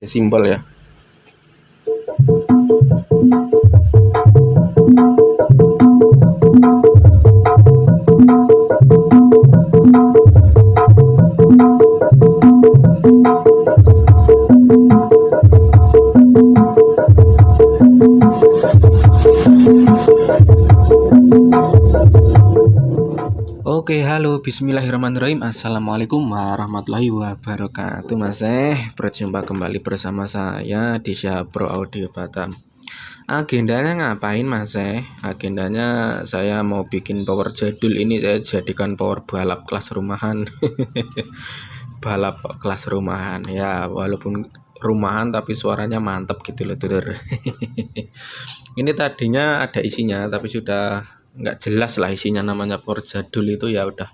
Simbol ya. Oke, halo, bismillahirrahmanirrahim. Assalamualaikum warahmatullahi wabarakatuh. Berjumpa kembali bersama saya di Syabro Audio Batam. Agendanya ngapain Agendanya saya mau bikin power jadul ini, saya jadikan power balap kelas rumahan. Balap kelas rumahan ya, walaupun rumahan tapi suaranya mantap gitu loh, dulur. Ini tadinya ada isinya tapi sudah nggak jelas lah isinya, namanya power jadul itu ya udah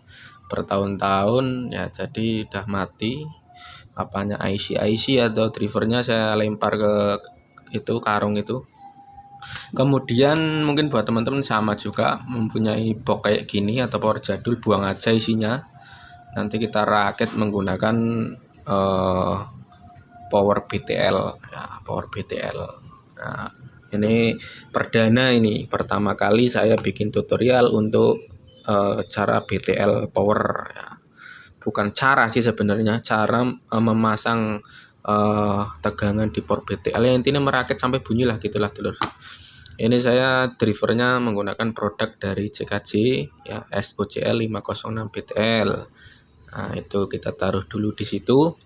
bertahun-tahun ya, jadi udah mati. Apanya IC atau drivernya saya lempar ke itu karung itu. Kemudian mungkin buat teman-teman sama juga mempunyai box kayak gini atau power jadul, buang aja isinya. Nanti kita rakit menggunakan power BTL ya, power BTL. Nah, ini perdana, ini pertama kali saya bikin tutorial untuk cara BTL power ya. Bukan cara sih sebenarnya, cara memasang tegangan di power BTL yang intinya merakit sampai bunyi lah gitulah, dulur. Ini saya drivernya menggunakan produk dari CKJ ya, SOCL 506 BTL. Nah, itu kita taruh dulu di situ.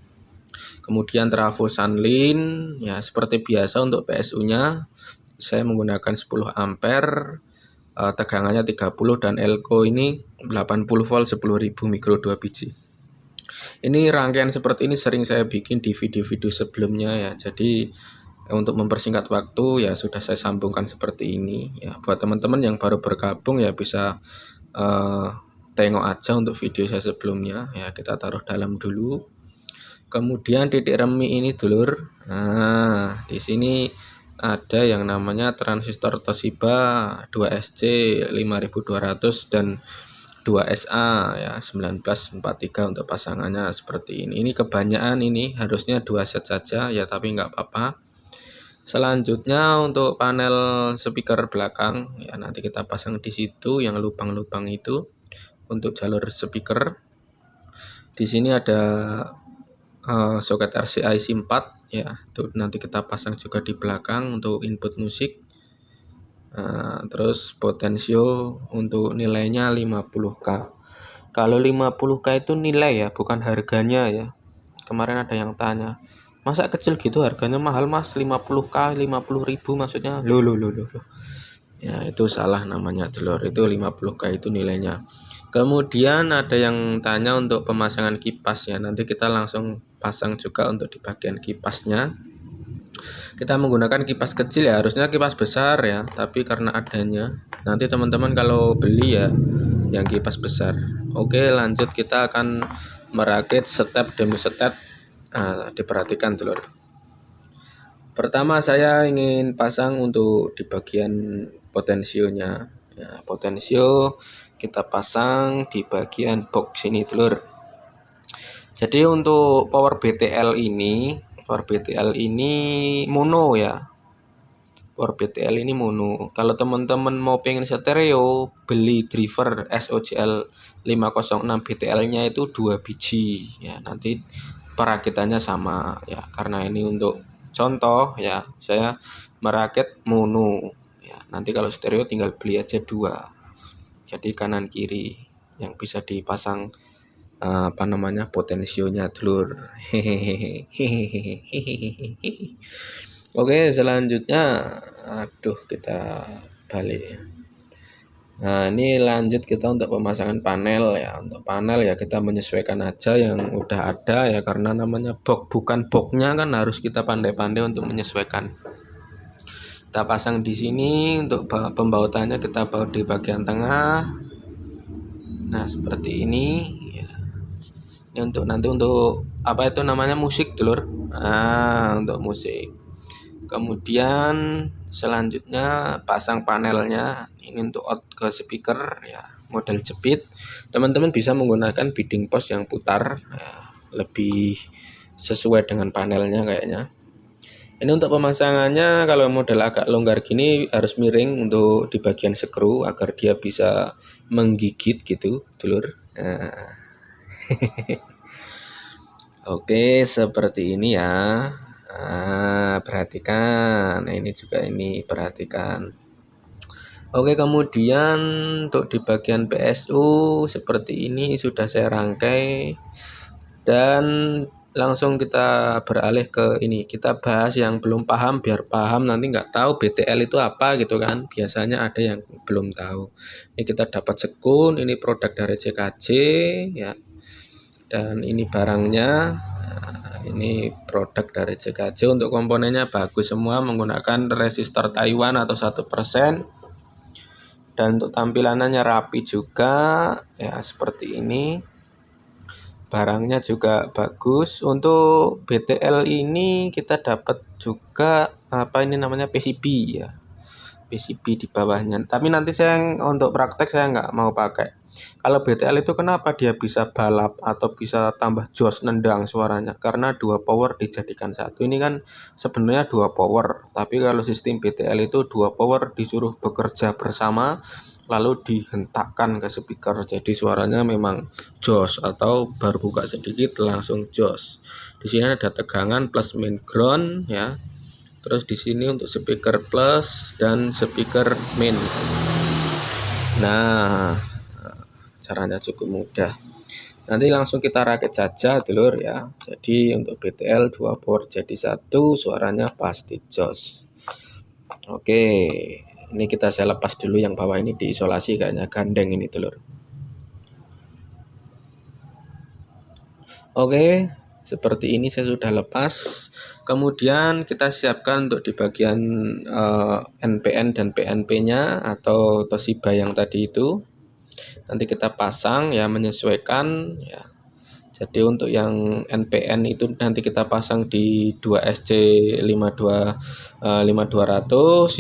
Kemudian trafo Sunlin ya, seperti biasa untuk PSU-nya saya menggunakan 10 ampere, tegangannya 30 dan elko ini 80 volt 10.000 mikro 2 biji. Ini rangkaian seperti ini sering saya bikin di video-video sebelumnya ya. Jadi untuk mempersingkat waktu ya sudah saya sambungkan seperti ini ya. Buat teman-teman yang baru bergabung ya bisa tengok aja untuk video saya sebelumnya ya. Kita taruh dalam dulu. Kemudian titik remi ini, dulur. Nah, di sini ada yang namanya transistor Toshiba 2SC 5200 dan 2SA ya 1943 untuk pasangannya seperti ini. Ini kebanyakan, ini harusnya 2 set saja ya, tapi nggak apa-apa. Selanjutnya untuk panel speaker belakang ya, nanti kita pasang di situ yang lubang-lubang itu untuk jalur speaker. Di sini ada soket RCA IC 4 ya, itu nanti kita pasang juga di belakang untuk input musik. Terus potensio untuk nilainya 50k. Kalau 50k itu nilai ya, bukan harganya ya. Kemarin ada yang tanya, masa kecil gitu harganya mahal mas, 50k 50.000 maksudnya. Loh. Ya itu salah namanya, dulur. Itu 50k itu nilainya. Kemudian ada yang tanya untuk pemasangan kipas ya, nanti kita langsung pasang juga untuk di bagian kipasnya. Kita menggunakan kipas kecil ya, harusnya kipas besar ya, tapi karena adanya nanti teman-teman kalau beli ya yang kipas besar. Oke, lanjut kita akan merakit step demi step. Diperhatikan, dulur. Pertama saya ingin pasang untuk di bagian potensionya ya, potensio kita pasang di bagian box ini, dulur. Jadi untuk power BTL ini mono ya. Power BTL ini mono. Kalau teman-teman mau pengen stereo, beli driver SOCL 506 BTL-nya itu 2 biji ya. Nanti perakitannya sama ya. Karena ini untuk contoh ya, saya merakit mono ya. Nanti kalau stereo tinggal beli aja 2. Jadi kanan kiri yang bisa dipasang potensionya, dulur. Oke, selanjutnya kita balik. Nah, ini lanjut kita untuk pemasangan panel ya. Untuk panel ya kita menyesuaikan aja yang udah ada ya, karena namanya box, bukan boxnya kan harus kita pandai-pandai untuk menyesuaikan. Kita pasang di sini. Untuk pembautannya kita baut di bagian tengah. Nah, seperti ini ya. Ini untuk nanti untuk apa itu namanya, musik, dulur. Untuk musik. Kemudian selanjutnya pasang panelnya. Ini untuk out ke speaker ya, model jepit. Teman-teman bisa menggunakan bidding post yang putar ya, lebih sesuai dengan panelnya kayaknya. Ini untuk pemasangannya, kalau model agak longgar gini harus miring untuk di bagian skru agar dia bisa menggigit gitu, dulur. Nah, oke, seperti ini ya. Nah, perhatikan. Nah, ini juga ini perhatikan. Oke, kemudian untuk di bagian PSU seperti ini sudah saya rangkai, dan langsung kita beralih ke ini. Kita bahas yang belum paham biar paham, nanti nggak tahu BTL itu apa gitu kan. Biasanya ada yang belum tahu. Ini kita dapat sekun, ini produk dari CKJ ya. Dan ini barangnya. Nah, ini produk dari CKJ, untuk komponennya bagus semua, menggunakan resistor Taiwan atau 1%. Dan untuk tampilannya rapi juga ya, seperti ini. Barangnya juga bagus. Untuk BTL ini kita dapat juga apa ini namanya, PCB ya, PCB di bawahnya. Tapi nanti saya untuk praktek saya nggak mau pakai. Kalau BTL itu kenapa dia bisa balap atau bisa tambah jos nendang suaranya? Karena dua power dijadikan satu. Ini kan sebenarnya dua power, tapi kalau sistem BTL itu dua power disuruh bekerja bersama, lalu dihentakkan ke speaker. Jadi suaranya memang jos, atau baru buka sedikit langsung jos. Di sini ada tegangan plus main ground ya. Terus di sini untuk speaker plus dan speaker main. Nah, caranya cukup mudah. Nanti langsung kita rakit saja dulur ya. Jadi untuk BTL 2 power jadi satu, suaranya pasti jos. Oke, ini saya lepas dulu yang bawah ini, diisolasi kayaknya gandeng ini dulur. Oke, seperti ini saya sudah lepas. Kemudian kita siapkan untuk di bagian NPN dan PNP-nya atau Toshiba yang tadi itu. Nanti kita pasang ya, menyesuaikan ya. Jadi untuk yang NPN itu nanti kita pasang di 2SC5200,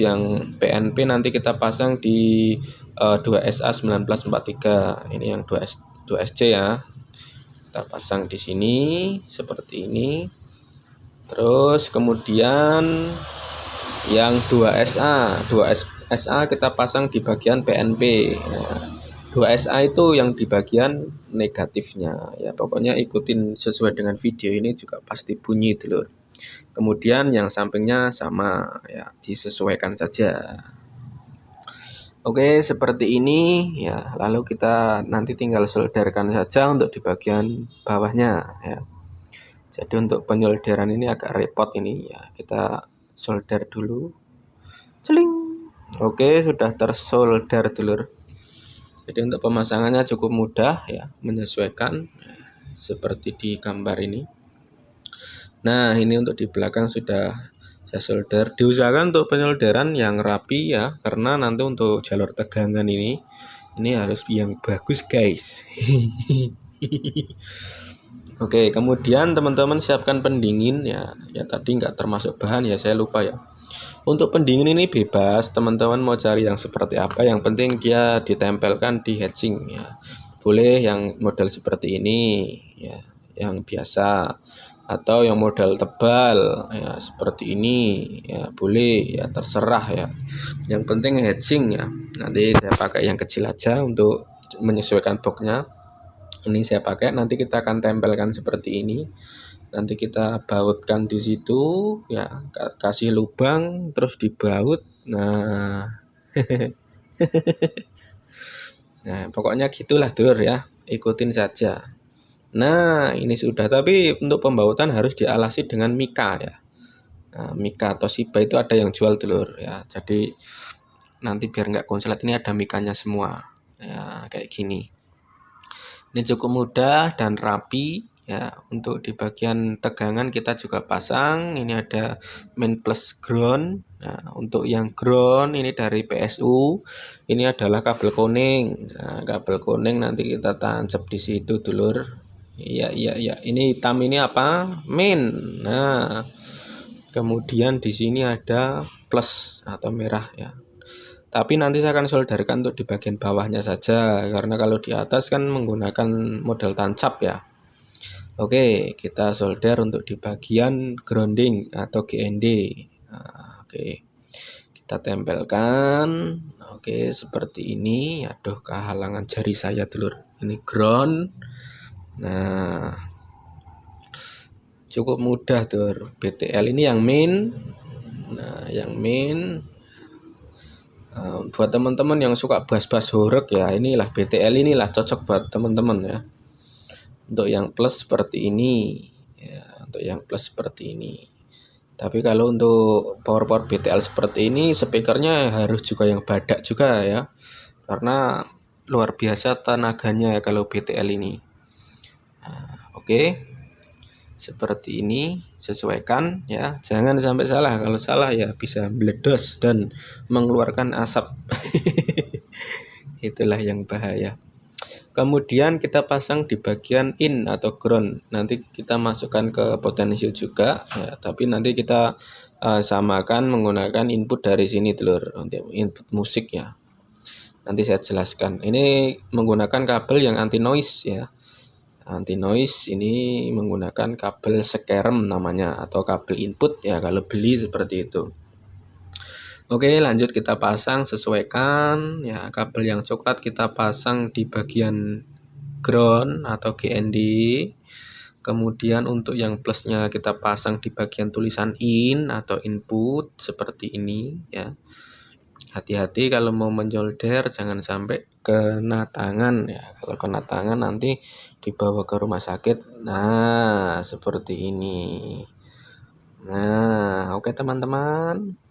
yang PNP nanti kita pasang di 2SA1943. Ini yang 2SC ya. Kita pasang di sini seperti ini. Terus kemudian yang 2SA kita pasang di bagian PNP. Nah, 2SA itu yang di bagian negatifnya ya. Pokoknya ikutin sesuai dengan video ini juga pasti bunyi dulur. Kemudian yang sampingnya sama ya, disesuaikan saja. Oke, seperti ini ya. Lalu kita nanti tinggal solderkan saja untuk di bagian bawahnya ya. Jadi untuk penyolderan ini agak repot ini ya. Kita solder dulu. Celing. Oke, sudah tersolder dulur. Jadi untuk pemasangannya cukup mudah ya, menyesuaikan seperti di gambar ini. Nah, ini untuk di belakang sudah saya solder. Diusahakan untuk penyolderan yang rapi ya, karena nanti untuk jalur tegangan ini harus yang bagus guys. Oke, kemudian teman-teman siapkan pendingin ya. Ya tadi nggak termasuk bahan ya, saya lupa ya. Untuk pendingin ini bebas, teman-teman mau cari yang seperti apa, yang penting dia ditempelkan di heatsink ya. Boleh yang model seperti ini ya, yang biasa, atau yang model tebal ya seperti ini ya, boleh ya, terserah ya. Yang penting heatsink ya. Nanti saya pakai yang kecil aja untuk menyesuaikan boxnya. Ini saya pakai, nanti kita akan tempelkan seperti ini. Nanti kita bautkan di situ ya, kasih lubang terus dibaut. Nah nah pokoknya gitulah dulur ya, ikutin saja. Nah ini sudah, tapi untuk pembautan harus dialasi dengan mika ya. Nah, mika Toshiba itu ada yang jual dulur ya, jadi nanti biar nggak konslet ini ada mikanya semua ya, kayak gini. Ini cukup mudah dan rapi ya. Untuk di bagian tegangan kita juga pasang, ini ada main plus ground. Nah, untuk yang ground ini dari PSU, ini adalah kabel kuning. Nah, kabel kuning nanti kita tancap di situ dulur. Iya. Ini hitam ini apa? Main. Nah, kemudian di sini ada plus atau merah ya. Tapi nanti saya akan solderkan untuk di bagian bawahnya saja, karena kalau di atas kan menggunakan model tancap ya. Oke, kita solder untuk di bagian grounding atau GND. Nah, oke, kita tempelkan. Oke, seperti ini. Aduh, kehalangan jari saya, dulur. Ini ground. Nah, cukup mudah, dulur. BTL ini yang main. Nah, yang main. Buat teman-teman yang suka bass-bass horeg ya, inilah BTL inilah cocok buat teman-teman ya. Untuk yang plus seperti ini ya, untuk yang plus seperti ini. Tapi kalau untuk power BTL seperti ini, speakernya harus juga yang badak juga ya, karena luar biasa tenaganya ya kalau BTL ini. Nah, oke, seperti ini, sesuaikan ya, jangan sampai salah. Kalau salah ya bisa meledos dan mengeluarkan asap. Itulah yang bahaya. Kemudian kita pasang di bagian in atau ground. Nanti kita masukkan ke potensio juga ya, tapi nanti kita samakan menggunakan input dari sini, telur, untuk input musik ya. Nanti saya jelaskan. Ini menggunakan kabel yang anti noise ya. Anti noise ini menggunakan kabel Skerem namanya, atau kabel input ya kalau beli seperti itu. Oke, lanjut kita pasang, sesuaikan ya, kabel yang coklat kita pasang di bagian ground atau GND. Kemudian untuk yang plusnya kita pasang di bagian tulisan in atau input seperti ini ya. Hati-hati kalau mau menjolder, jangan sampai kena tangan ya. Kalau kena tangan nanti dibawa ke rumah sakit. Nah, seperti ini. Nah, oke teman-teman.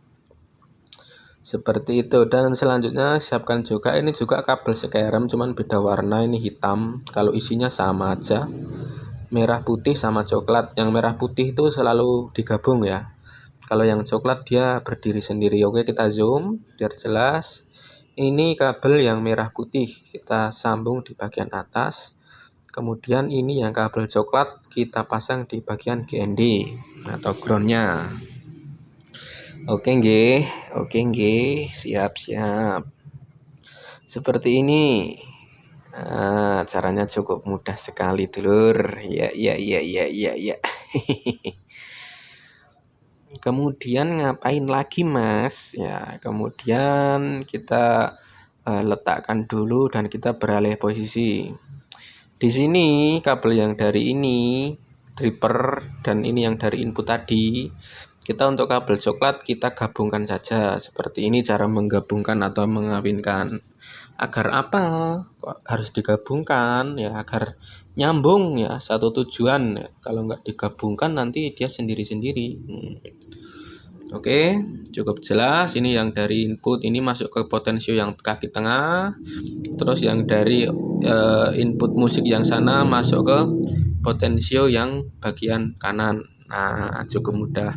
Seperti itu, dan selanjutnya siapkan juga, ini juga kabel Skerem cuman beda warna, ini hitam. Kalau isinya sama aja, merah putih sama coklat. Yang merah putih itu selalu digabung ya, kalau yang coklat dia berdiri sendiri. Oke, kita zoom biar jelas. Ini kabel yang merah putih kita sambung di bagian atas, kemudian ini yang kabel coklat kita pasang di bagian GND atau groundnya. Oke nggih, siap. Seperti ini. Nah, caranya cukup mudah sekali, dulur. Ya. Kemudian ngapain lagi, Mas? Ya, kemudian kita letakkan dulu dan kita beralih posisi. Di sini kabel yang dari ini driver dan ini yang dari input tadi, kita untuk kabel coklat kita gabungkan saja. Seperti ini cara menggabungkan atau mengawinkan. Agar apa kok harus digabungkan ya? Agar nyambung ya, satu tujuan ya. Kalau nggak digabungkan nanti dia sendiri-sendiri. Oke, cukup jelas. Ini yang dari input ini masuk ke potensio yang kaki tengah, terus yang dari input musik yang sana masuk ke potensio yang bagian kanan. Nah, cukup mudah.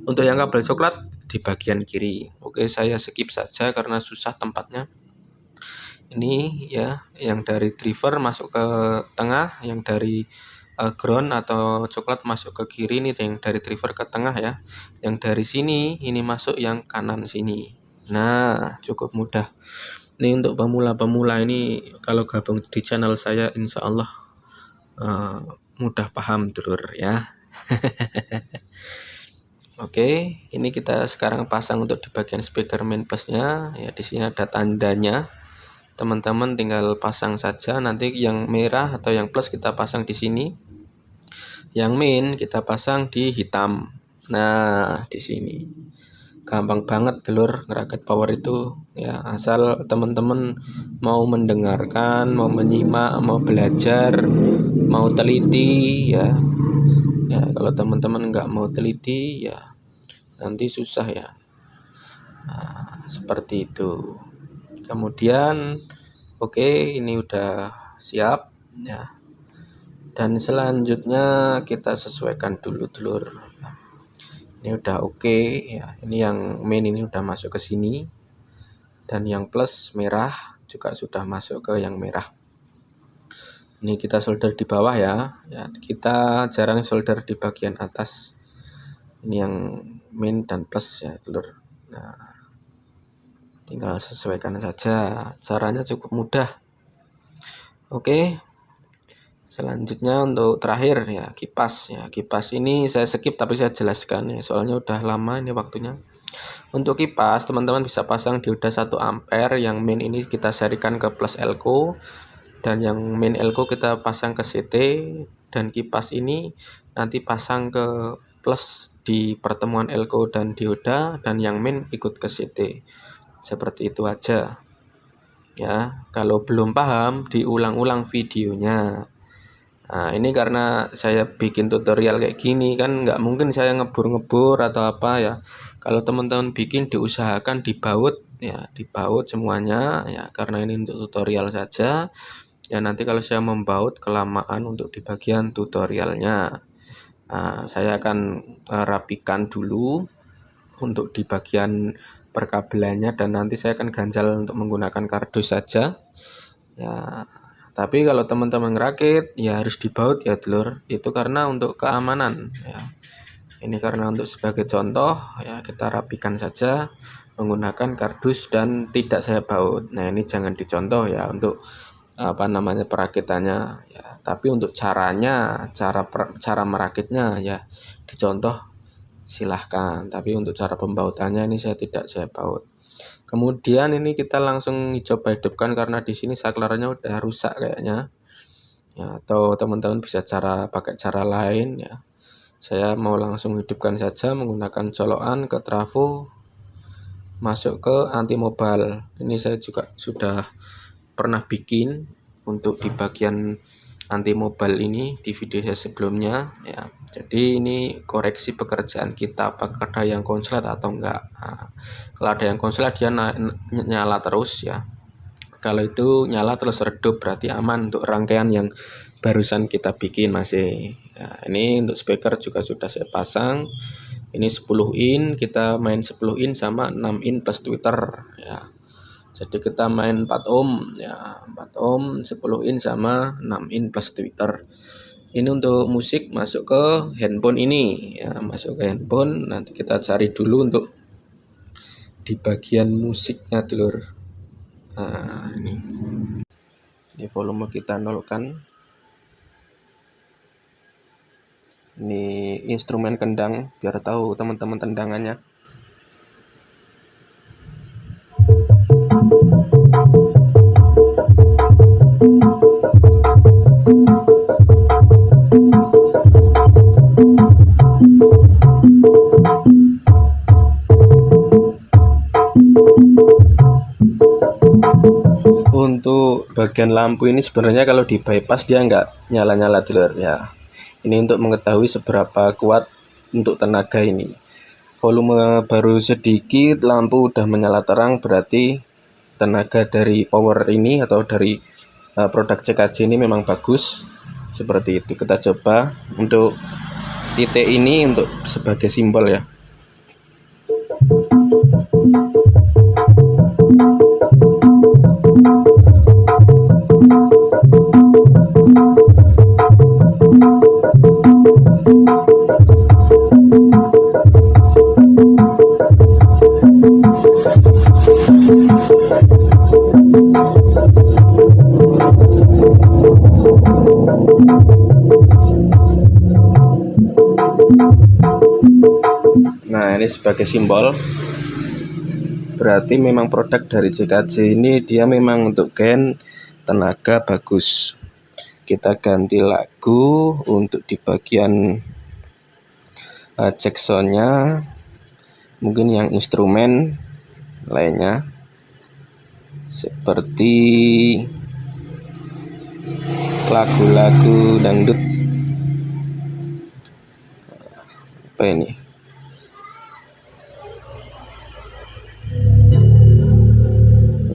Untuk yang kabel coklat di bagian kiri. Oke, saya skip saja karena susah tempatnya. Ini ya, yang dari driver masuk ke tengah, yang dari ground atau coklat masuk ke kiri. Ini yang dari driver ke tengah ya, yang dari sini ini masuk yang kanan sini. Nah, cukup mudah. Ini untuk pemula-pemula ini kalau gabung di channel saya, insya Allah mudah paham, dulur ya. Oke, ini kita sekarang pasang untuk di bagian speaker main busnya ya. Di sini ada tandanya, teman-teman tinggal pasang saja. Nanti yang merah atau yang plus kita pasang di sini, yang main kita pasang di hitam. Nah, di sini gampang banget, dulur, ngerakit power itu ya. Asal teman-teman mau mendengarkan, mau menyimak, mau belajar, mau teliti ya. Ya, kalau teman-teman nggak mau teliti ya nanti susah ya. Nah, seperti itu. Kemudian oke, ini udah siap ya. Dan selanjutnya kita sesuaikan dulu, dulur. Ini udah oke ya. Ini yang main ini udah masuk ke sini, dan yang plus merah juga sudah masuk ke yang merah. Ini kita solder di bawah ya. Ya, kita jarang solder di bagian atas. Ini yang main dan plus ya, dulur. Nah, tinggal sesuaikan saja. Caranya cukup mudah. Oke. Selanjutnya untuk terakhir ya kipas ya. Kipas ini saya skip tapi saya jelaskan ya, soalnya udah lama ini waktunya. Untuk kipas teman-teman bisa pasang dioda 1 ampere, yang main ini kita serikan ke plus elko dan yang main elko kita pasang ke CT, dan kipas ini nanti pasang ke plus di pertemuan elko dan dioda, dan yang main ikut ke CT. Seperti itu aja ya. Kalau belum paham diulang-ulang videonya. Nah, ini karena saya bikin tutorial kayak gini kan nggak mungkin saya ngebur-ngebur atau apa ya. Kalau teman-teman bikin diusahakan dibaut ya, dibaut semuanya ya, karena ini untuk tutorial saja. Ya nanti kalau saya membaut kelamaan untuk di bagian tutorialnya. Nah, saya akan rapikan dulu untuk di bagian perkabelannya, dan nanti saya akan ganjal untuk menggunakan kardus saja ya. Tapi kalau teman-teman ngerakit ya harus dibaut ya dulur, itu karena untuk keamanan ya. Ini karena untuk sebagai contoh ya, kita rapikan saja menggunakan kardus dan tidak saya baut. Nah ini jangan dicontoh ya untuk apa namanya perakitannya ya, tapi untuk caranya, cara merakitnya ya dicontoh silahkan, tapi untuk cara pembautannya ini tidak saya baut. Kemudian ini kita langsung coba hidupkan karena di sini saklarnya udah rusak kayaknya ya, atau teman-teman bisa pakai cara lain ya. Saya mau langsung hidupkan saja menggunakan colokan ke trafo, masuk ke anti mobile. Ini saya juga sudah pernah bikin untuk di bagian anti mobile ini di video saya sebelumnya ya. Jadi ini koreksi pekerjaan kita, apakah ada yang konslet atau enggak. Nah, kalau ada yang konslet dia nyala terus ya, kalau itu nyala terus redup berarti aman untuk rangkaian yang barusan kita bikin masih ya. Ini untuk speaker juga sudah saya pasang, ini 10 in, kita main 10 in sama 6 in plus tweeter ya. Jadi kita main 4 ohm ya, 4 ohm 10 in sama 6 in plus tweeter. Ini untuk musik masuk ke handphone ini ya, masuk ke handphone. Nanti kita cari dulu untuk di bagian musiknya dulur. Nah ini volume kita nolkan. Ini instrumen kendang biar tahu teman-teman tendangannya. Untuk bagian lampu ini sebenarnya kalau di bypass dia nggak nyala-nyala dulur ya. Ini untuk mengetahui seberapa kuat untuk tenaga ini. Volume baru sedikit, lampu udah menyala terang, berarti tenaga dari power ini atau dari produk CKJ ini memang bagus. Seperti itu. Kita coba untuk titik ini untuk sebagai simbol ya. Nah ini sebagai simbol, berarti memang produk dari CKJ ini dia memang untuk gain tenaga bagus. Kita ganti lagu untuk di bagian jacksonnya, mungkin yang instrumen lainnya seperti lagu-lagu dangdut. Apa ini?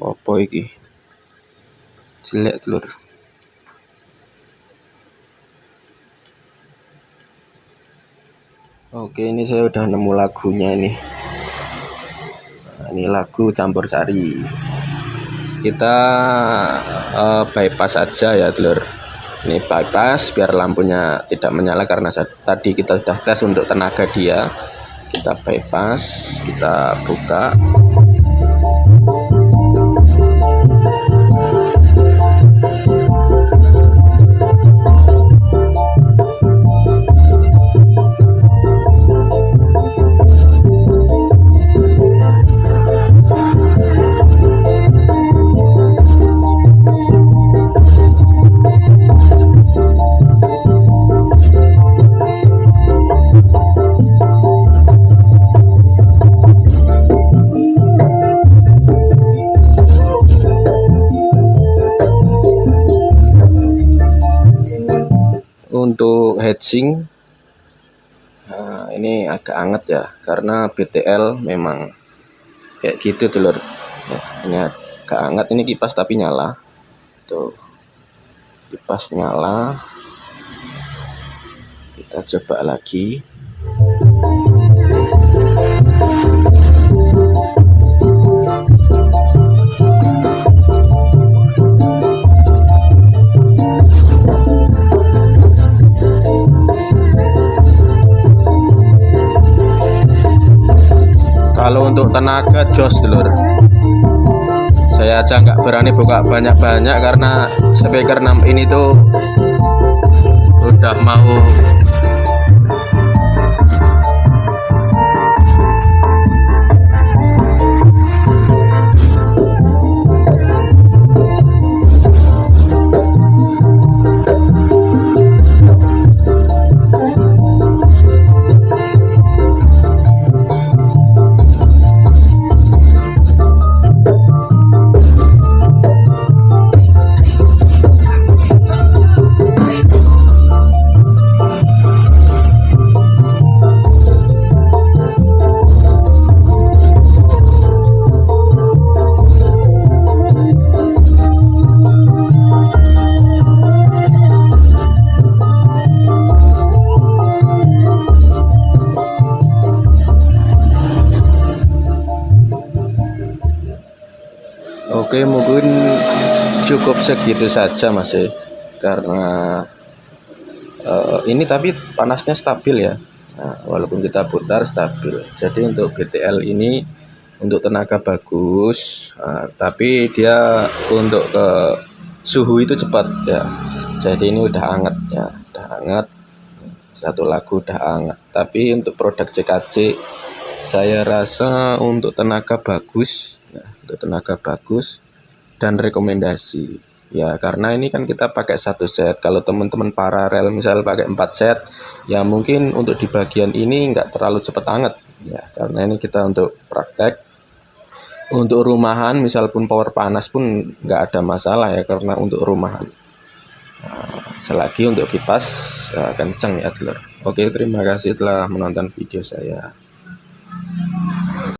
Apa iki? Jelek telur. Oke, ini saya udah nemu lagunya ini. Nah, ini lagu campur sari. Kita bypass aja ya telur. Ini bypass biar lampunya tidak menyala karena tadi kita sudah tes untuk tenaga dia. Kita bypass, kita buka. heatsink. Nah, ini agak hangat ya, karena BTL memang kayak gitu dulur ya, ini agak hangat. Ini kipas tapi nyala tuh, kipas nyala. Kita coba lagi. Kalau untuk tenaga jos dulur, saya aja nggak berani buka banyak-banyak karena speaker 6 ini tuh udah mau oke, mungkin cukup segitu saja Mas ya, karena ini tapi panasnya stabil ya. Nah, walaupun kita putar stabil. Jadi untuk BTL ini untuk tenaga bagus, tapi dia untuk ke suhu itu cepat ya. Jadi ini udah hangat ya, udah hangat. Satu lagu udah hangat. Tapi untuk produk CKC saya rasa untuk tenaga bagus ya, untuk tenaga bagus dan rekomendasi ya, karena ini kan kita pakai satu set. Kalau teman-teman paralel misal pakai 4 set ya, mungkin untuk di bagian ini nggak terlalu cepat hangat ya, karena ini kita untuk praktek untuk rumahan, misal pun power panas pun nggak ada masalah ya, karena untuk rumahan. Selagi untuk kipas kenceng ya dulur. Oke, terima kasih telah menonton video saya.